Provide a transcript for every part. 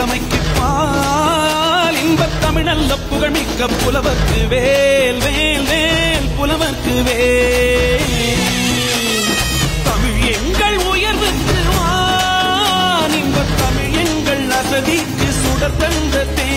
இளமைக்கு பால் இன்பத் தமிழல்ல புகழ்மிக்க புலவர்க்கு வேல் வேல் வேல் புலவர்க்கு வேல். தமிழ் எங்கள் உயர்வுக்கு வான் இன்பத் தமிழ் எங்கள் அசதிக்கு சுடர் தந்த தேன்.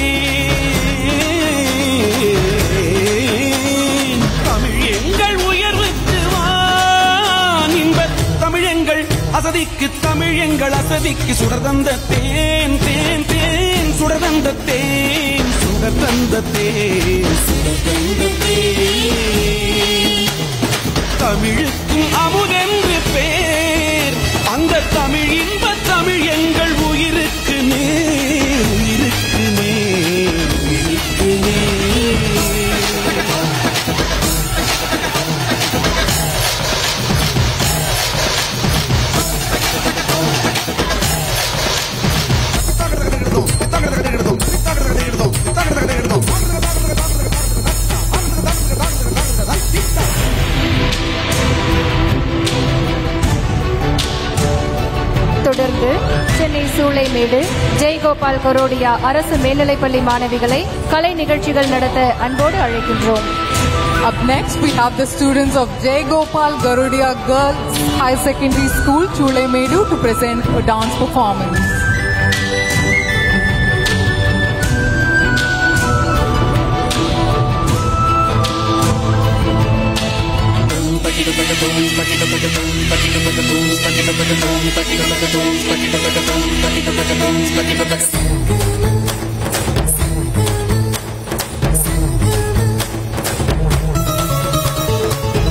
தமிழ் எங்கள் உயர்வுக்கு வான் இன்பத் தமிழ் எங்கள் அசதிக்கு தமிழ் எங்கள் அசதிக்கு சுடர் தந்த தேன் தேன் தேன் சுடர் தந்த தேன் சுடர் தந்த தேன் சுடர் தந்த தேன். தமிழுக்கும் அமுதென்று பேர் அந்த தமிழ் இன்ப தமிழ் எங்கள் உயிருக்கு நேர் உயிருக்கு நேர் உயிருக்கு நேர். தொடர்ந்து சென்னை சூளைமேடு ஜெயகோபால் கரோடியா அரசு மேல்நிலைப்பள்ளி மாணவிகளை கலை நிகழ்ச்சிகள் நடத்த அன்போடு அழைக்கின்றோம். Up next, we have the students of Jayagopal Garudia Girls High Secondary School, Chulaimedu, to present a dance performance.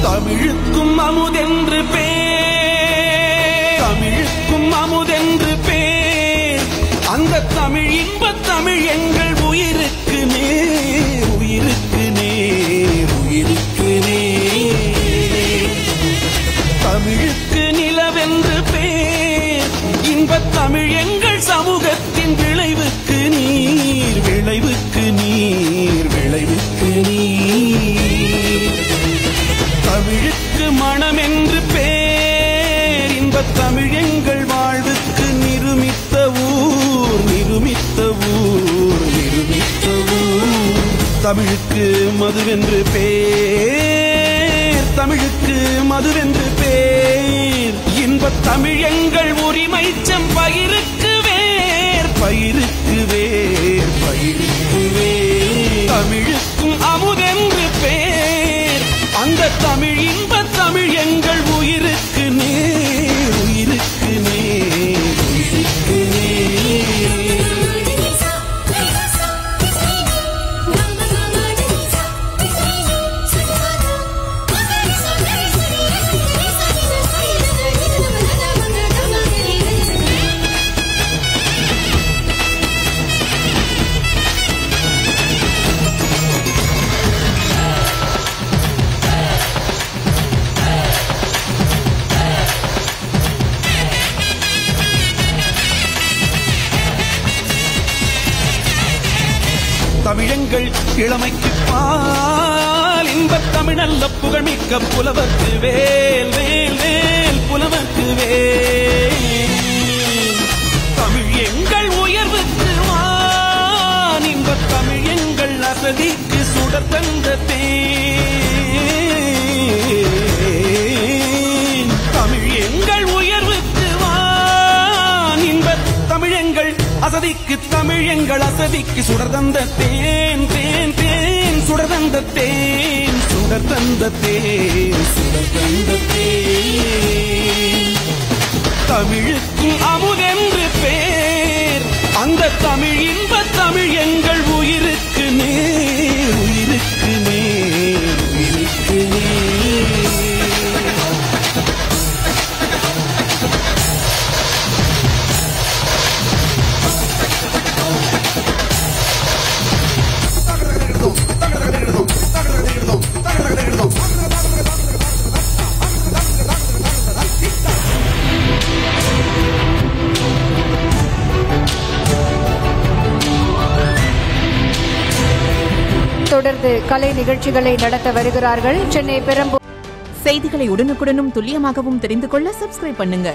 தமிழுக்கும் அமுதென்று பேர் தமிழுக்கும் அமுதென்று பேர் அந்த தமிழ் இன்ப தமிழ் எங்கள் உயிருக்கு நேர் உயிருக்கு நேர் உயிருக்கு நேர். தமிழுக்கு நிலவென்று பேர் இன்பத் தமிழ் எங்கள் சமூகத்தின் விளைவுக்கு நீர் விளைவுக்கு நீர் விளைவுக்கு நீர். தமிழுக்கு மனம் என்று பேர் இன்பத் தமிழ் எங்கள் வாழ்வுக்கு நிருமித்த ஊர் நிருமித்த ஊர் நிருமித்த ஊர். தமிழுக்கு மதுவென்று பேர் தமிழுக்கு மதுவென்று பேர் இன்பத் தமிழ் எங்கள் உரிமை செம்பயிருக்கு வேர் பயிருக்கு வேர் பயிருக்கு வேர். தமிழுக்கும் அமுதென்று பேர் அந்த தமிழ் இன்ப தமிழ் எங்கள் உயிருக்கு நேர் உயிருக்கு நேர் உயிருக்கு நேர். தமிழங்கள் இளமைக்கு பால் இன்பத் தமிழல்ல புகழ்மிக்க புலவர்க்கு வேல் வேல் வேல் புலவர்க்கு வேல். தமிழ் எங்கள் உயர்வுக்கு வான் இன்பத் தமிழ் எங்கள் அசதிக்கு சுடர் தந்த தேன். தமிழ் எங்கள் உயர்வுக்கு வான் இன்பத் தமிழ் எங்கள் அசதிக்கு தமிழ் எங்கள் அசதிக்கு சுடர் தந்த தேன் தேன் தேன் சுடர் தந்த தேன் சுடர் தந்த தேன் சுடர் தந்த தேன். தமிழுக்கும் அமுதென்று பேர் அந்த தமிழ் இன்ப தமிழ் எங்கள் உயிருக்கு நேர் உயிருக்கு நேர் உயிருக்கு நேர். தொடர்ந்து கலை நிகழ்ச்சிகளை நடத்த வருகிறார்கள் சென்னை பெரம்பூர். செய்திகளை உடனுக்குடனும் துல்லியமாகவும் தெரிந்து கொள்ள சப்ஸ்கிரைப் பண்ணுங்க.